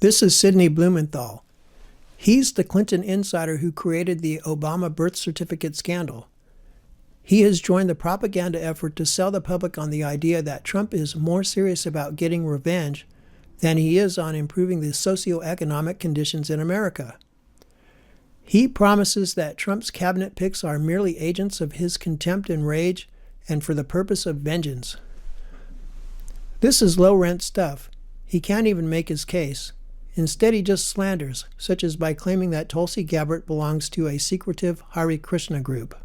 This is Sidney Blumenthal. He's the Clinton insider who created the Obama birth certificate scandal. He has joined the propaganda effort to sell the public on the idea that Trump is more serious about getting revenge than he is on improving the socioeconomic conditions in America. He promises that Trump's cabinet picks are merely agents of his contempt and rage and for the purpose of vengeance. This is low-rent stuff. He can't even make his case. Instead, he just slanders, such as by claiming that Tulsi Gabbard belongs to a secretive Hare Krishna group.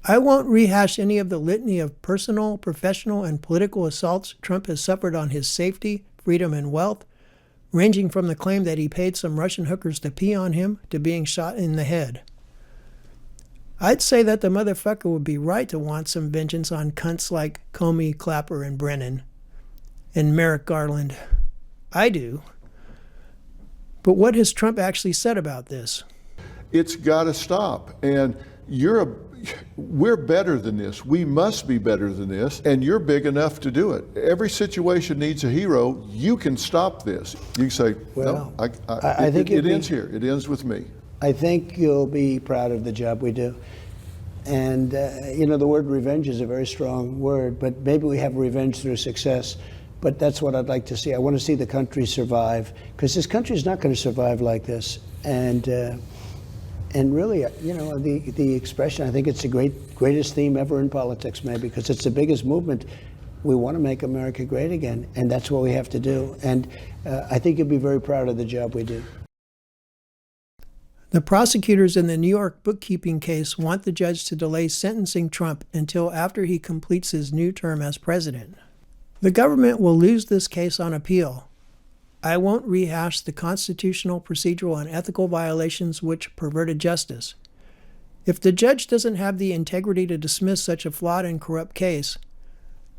I won't rehash any of the litany of personal, professional, and political assaults Trump has suffered on his safety, freedom, and wealth, ranging from the claim that he paid some Russian hookers to pee on him to being shot in the head. I'd say that the motherfucker would be right to want some vengeance on cunts like Comey, Clapper, and Brennan, and Merrick Garland. I do. But what has Trump actually said about this? It's got to stop. And we're better than this. We must be better than this. And you're big enough to do it. Every situation needs a hero. You can stop this. You can say, well, no, I think it ends here. It ends with me. I think you'll be proud of the job we do. And, the word revenge is a very strong word, but maybe we have revenge through success. But that's what I'd like to see. I want to see the country survive, because this country is not going to survive like this. And really, the expression, I think it's the greatest theme ever in politics, maybe, because it's the biggest movement. We want to make America great again, and that's what we have to do. And I think you'll be very proud of the job we do. The prosecutors in the New York bookkeeping case want the judge to delay sentencing Trump until after he completes his new term as president. The government will lose this case on appeal. I won't rehash the constitutional, procedural, and ethical violations which perverted justice. If the judge doesn't have the integrity to dismiss such a flawed and corrupt case,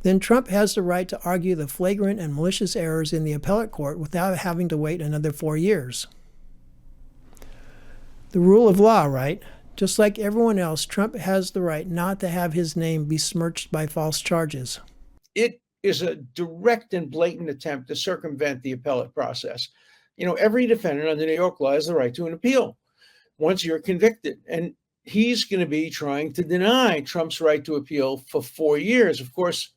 then Trump has the right to argue the flagrant and malicious errors in the appellate court without having to wait another 4 years. The rule of law, right? Just like everyone else, Trump has the right not to have his name besmirched by false charges. It is a direct and blatant attempt to circumvent the appellate process. Every defendant under New York law has the right to an appeal once you're convicted. And he's going to be trying to deny Trump's right to appeal for 4 years. Of course,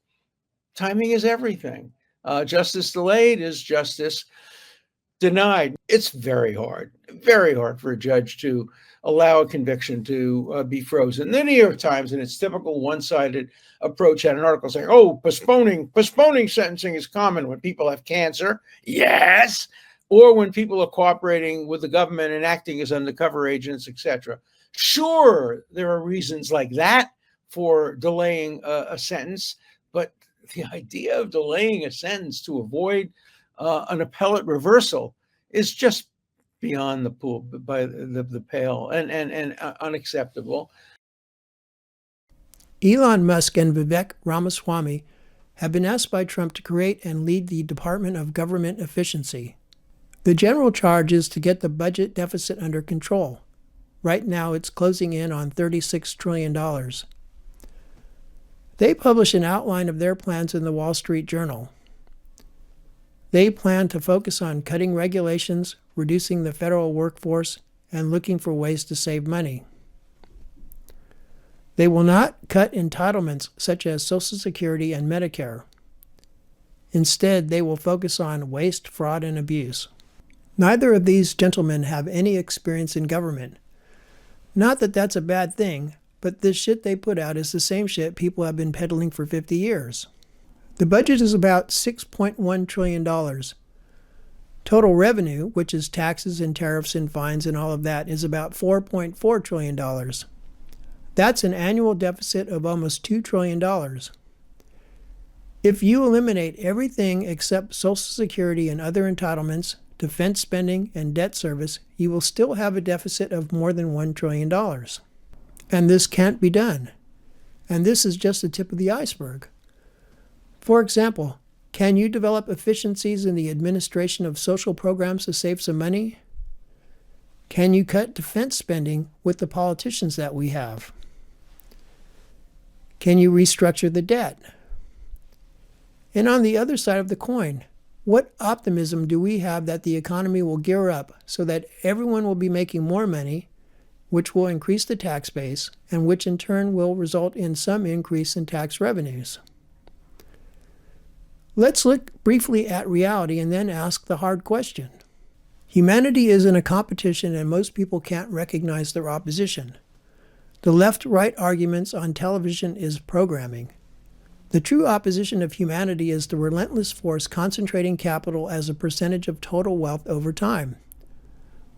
timing is everything. Justice delayed is justice denied. It's very hard for a judge to allow a conviction to be frozen. The New York Times, in its typical one-sided approach, had an article saying, postponing sentencing is common when people have cancer. Yes. Or when people are cooperating with the government and acting as undercover agents, etc. Sure, there are reasons like that for delaying a sentence, but the idea of delaying a sentence to avoid an appellate reversal is just beyond the pale and unacceptable. Elon Musk and Vivek Ramaswamy have been asked by Trump to create and lead the Department of Government Efficiency. The general charge is to get the budget deficit under control. Right now, it's closing in on $36 trillion. They publish an outline of their plans in the Wall Street Journal. They plan to focus on cutting regulations, reducing the federal workforce, and looking for ways to save money. They will not cut entitlements such as Social Security and Medicare. Instead, they will focus on waste, fraud, and abuse. Neither of these gentlemen have any experience in government. Not that that's a bad thing, but this shit they put out is the same shit people have been peddling for 50 years. The budget is about $6.1 trillion. Total revenue, which is taxes and tariffs and fines and all of that, is about $4.4 trillion. That's an annual deficit of almost $2 trillion. If you eliminate everything except Social Security and other entitlements, defense spending, and debt service, you will still have a deficit of more than $1 trillion. And this can't be done. And this is just the tip of the iceberg. For example, can you develop efficiencies in the administration of social programs to save some money? Can you cut defense spending with the politicians that we have? Can you restructure the debt? And on the other side of the coin, What optimism do we have that the economy will gear up so that everyone will be making more money, which will increase the tax base, and which in turn will result in some increase in tax revenues? Let's look briefly at reality and then ask the hard question. Humanity is in a competition and most people can't recognize their opposition. The left-right arguments on television is programming. The true opposition of humanity is the relentless force concentrating capital as a percentage of total wealth over time.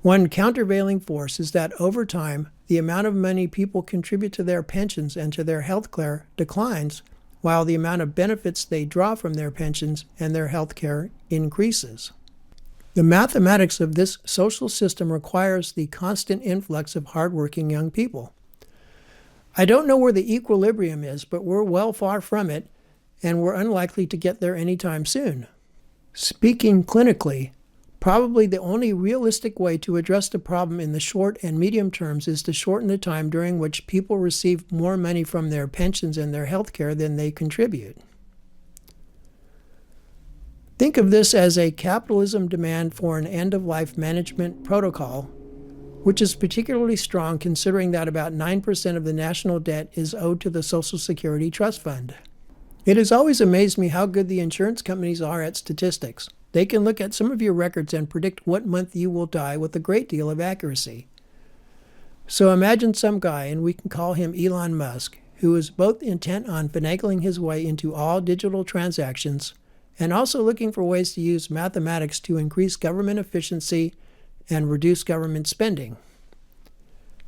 One countervailing force is that over time, the amount of money people contribute to their pensions and to their health care declines, while the amount of benefits they draw from their pensions and their health care increases. The mathematics of this social system requires the constant influx of hardworking young people. I don't know where the equilibrium is, but we're well far from it, and we're unlikely to get there anytime soon. Speaking clinically, probably the only realistic way to address the problem in the short and medium terms is to shorten the time during which people receive more money from their pensions and their health care than they contribute. Think of this as a capitalism demand for an end-of-life management protocol, which is particularly strong considering that about 9% of the national debt is owed to the Social Security Trust Fund. It has always amazed me how good the insurance companies are at statistics. They can look at some of your records and predict what month you will die with a great deal of accuracy. So imagine some guy, and we can call him Elon Musk, who is both intent on finagling his way into all digital transactions and also looking for ways to use mathematics to increase government efficiency and reduce government spending.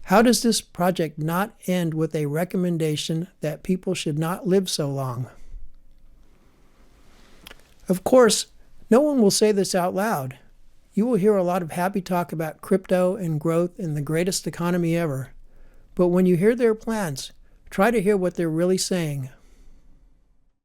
How does this project not end with a recommendation that people should not live so long? Of course, no one will say this out loud. You will hear a lot of happy talk about crypto and growth and the greatest economy ever. But when you hear their plans, try to hear what they're really saying.